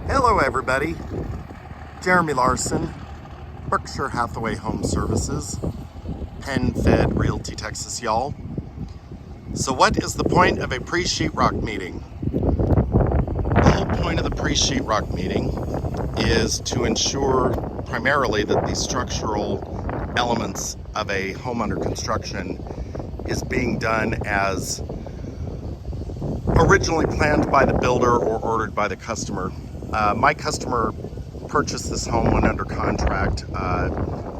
Hello everybody, Jeremy Larsen, Berkshire Hathaway Home Services, Penn-Fed Realty Texas, y'all. So what is the point of a pre-sheetrock meeting? The whole point of the pre-sheetrock meeting is to ensure primarily that the structural elements of a home under construction is being done as originally planned by the builder or ordered by the customer. My customer purchased this home, went under contract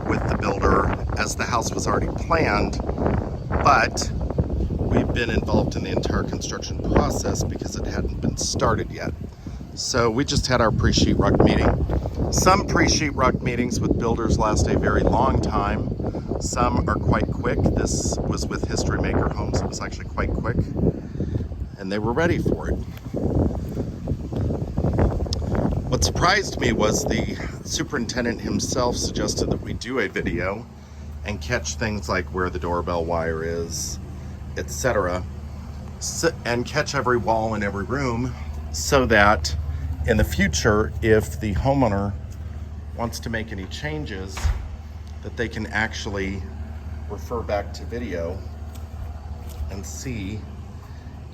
with the builder as the house was already planned, but we've been involved in the entire construction process because it hadn't been started yet. So we just had our pre-sheetrock meeting. Some pre-sheetrock meetings with builders last a very long time. Some are quite quick. This was with History Maker Homes. It was actually quite quick, and they were ready for it. What surprised me was the superintendent himself suggested that we do a video and catch things like where the doorbell wire is, etc., and catch every wall in every room so that in the future, if the homeowner wants to make any changes, that they can actually refer back to video and see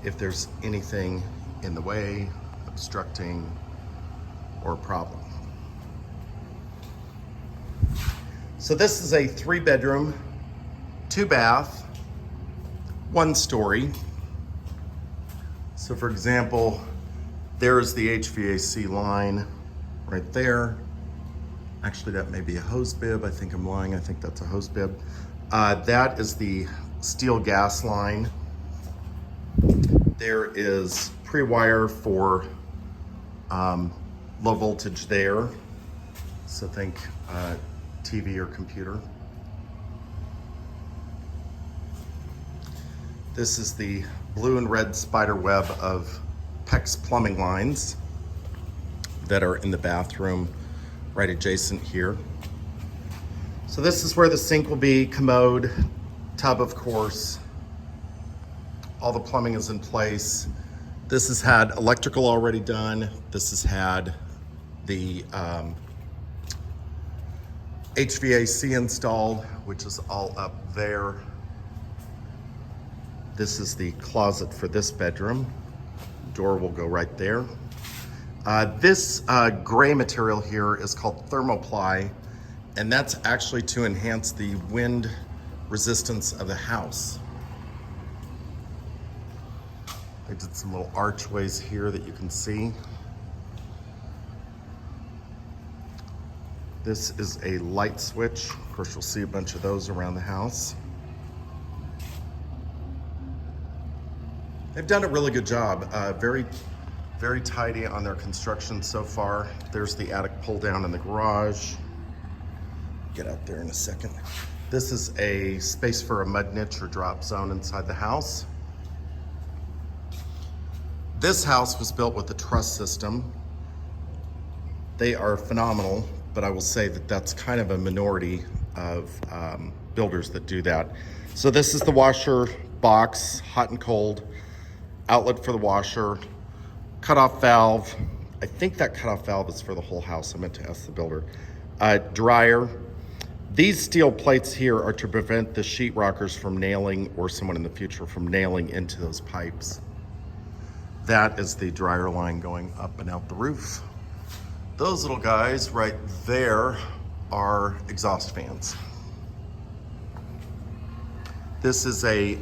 if there's anything in the way, obstructing, or a problem. So this is a 3-bedroom, 2-bath, 1-story. So for example, there's the HVAC line right there. Actually, that may be a hose bib. I think I'm lying. I think that's a hose bib. That is the steel gas line. There is pre-wire for low voltage there. So think TV or computer. This is the blue and red spider web of PEX plumbing lines that are in the bathroom right adjacent here. So this is where the sink will be, commode, tub of course. All the plumbing is in place. This has had electrical already done. This has had the HVAC installed, which is all up there. This is the closet for this bedroom. Door will go right there. This gray material here is called thermoply, and that's actually to enhance the wind resistance of the house. I did some little archways here that you can see. This is a light switch. Of course, you'll see a bunch of those around the house. They've done a really good job. Very tidy on their construction so far. There's the attic pull down in the garage. Get out there in a second. This is a space for a mud niche or drop zone inside the house. This house was built with a truss system. They are phenomenal, but I will say that that's kind of a minority of builders that do that. So this is the washer box, hot and cold, outlet for the washer, cutoff valve. I think that cutoff valve is for the whole house. I meant to ask the builder. Dryer. These steel plates here are to prevent the sheetrockers from nailing, or someone in the future from nailing into those pipes. That is the dryer line going up and out the roof. Those little guys right there are exhaust fans. This is a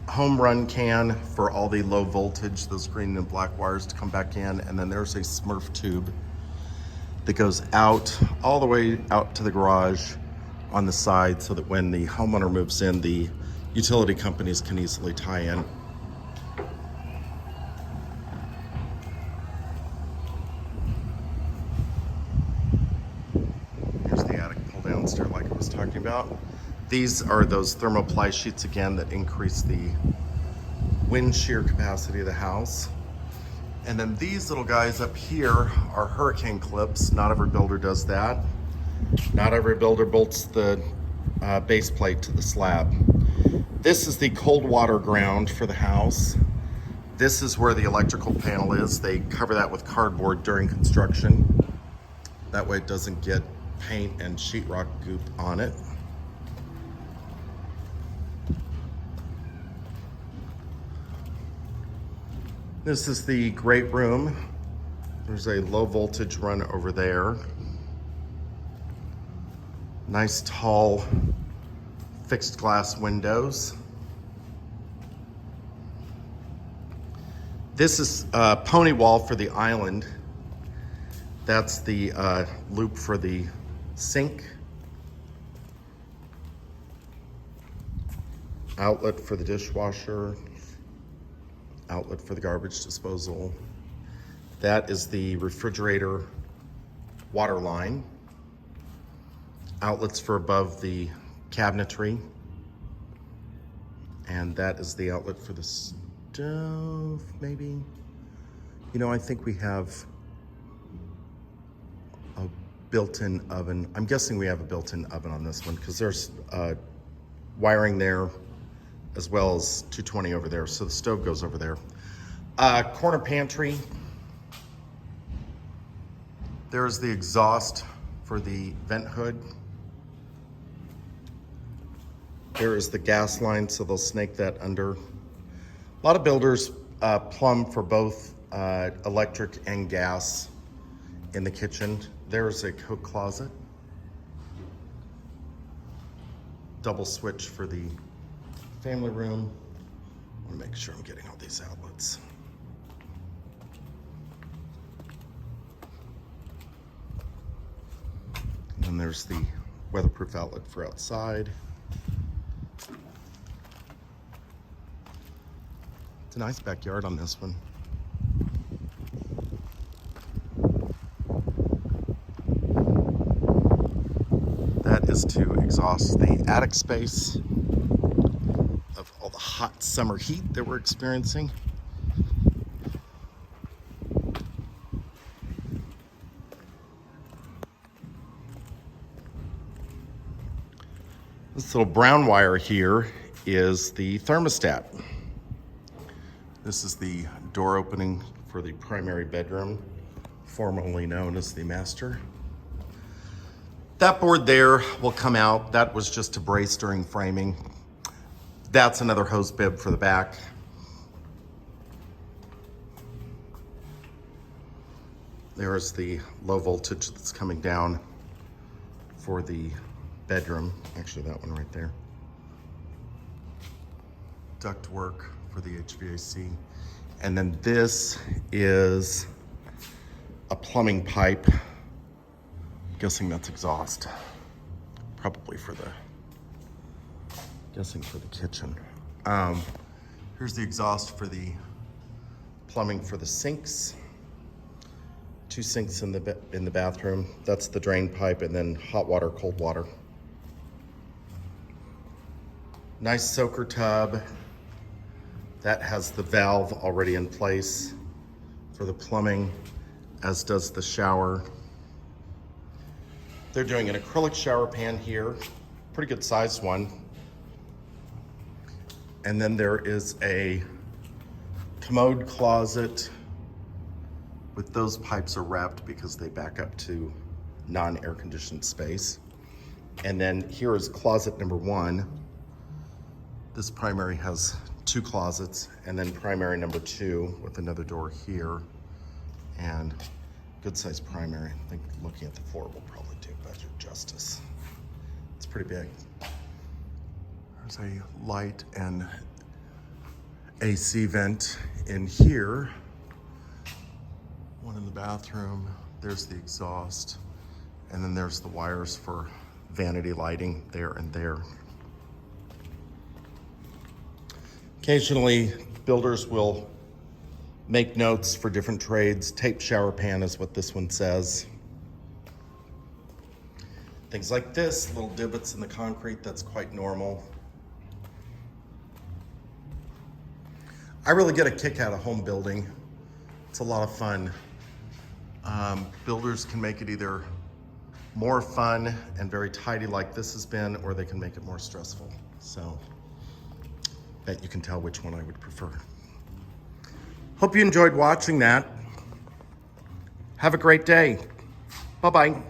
home run can for all the low voltage, those green and black wires to come back in. And then there's a Smurf tube that goes out, all the way out to the garage on the side, so that when the homeowner moves in, the utility companies can easily tie in. Here's the attic pull down stair like I was talking about. These are those thermoply sheets again that increase the wind shear capacity of the house. And then these little guys up here are hurricane clips. Not every builder does that. Not every builder bolts the base plate to the slab. This is the cold water ground for the house. This is where the electrical panel is. They cover that with cardboard during construction. That way it doesn't get paint and sheetrock goop on it. This is the great room. There's a low voltage run over there. Nice tall fixed glass windows. This is pony wall for the island. That's the loop for the sink. Outlet for the dishwasher. Outlet for the garbage disposal. That is the refrigerator water line. Outlets for above the cabinetry. And that is the outlet for the stove, maybe. You know, I think we have a built-in oven. I'm guessing we have a built-in oven on this one because there's wiring there as well as 220 over there. So the stove goes over there. Corner pantry. There's the exhaust for the vent hood. There is the gas line, so they'll snake that under. A lot of builders plumb for both electric and gas in the kitchen. There's a coat closet. Double switch for the family room. I want to make sure I'm getting all these outlets. And then there's the weatherproof outlet for outside. It's a nice backyard on this one. That is to exhaust the attic space of all the hot summer heat that we're experiencing. This little brown wire here is the thermostat. This is the door opening for the primary bedroom, formerly known as the master. That board there will come out. That was just to brace during framing. That's another hose bib for the back. There's the low voltage that's coming down for the bedroom. Actually, that one right there. Duct work for the HVAC. And then this is a plumbing pipe. I'm guessing that's exhaust. Probably for the, guessing for the kitchen. Here's the exhaust for the plumbing for the sinks. 2 sinks in the bathroom. That's the drain pipe, and then hot water, cold water. Nice soaker tub. That has the valve already in place for the plumbing, as does the shower. They're doing an acrylic shower pan here, pretty good sized one. And then there is a commode closet with those pipes are wrapped because they back up to non-air conditioned space. And then here is closet number 1. This primary has 2 closets, and then primary number 2 with another door here, and good sized primary. I think looking at the floor will probably do budget justice. It's pretty big. There's a light and AC vent in here. One in the bathroom. There's the exhaust, and then there's the wires for vanity lighting there and there. Occasionally, builders will make notes for different trades. Tape shower pan is what this one says. Things like this, little divots in the concrete, that's quite normal. I really get a kick out of home building. It's a lot of fun. Builders can make it either more fun and very tidy like this has been, or they can make it more stressful. So, bet you can tell which one I would prefer. Hope you enjoyed watching that. Have a great day. Bye-bye.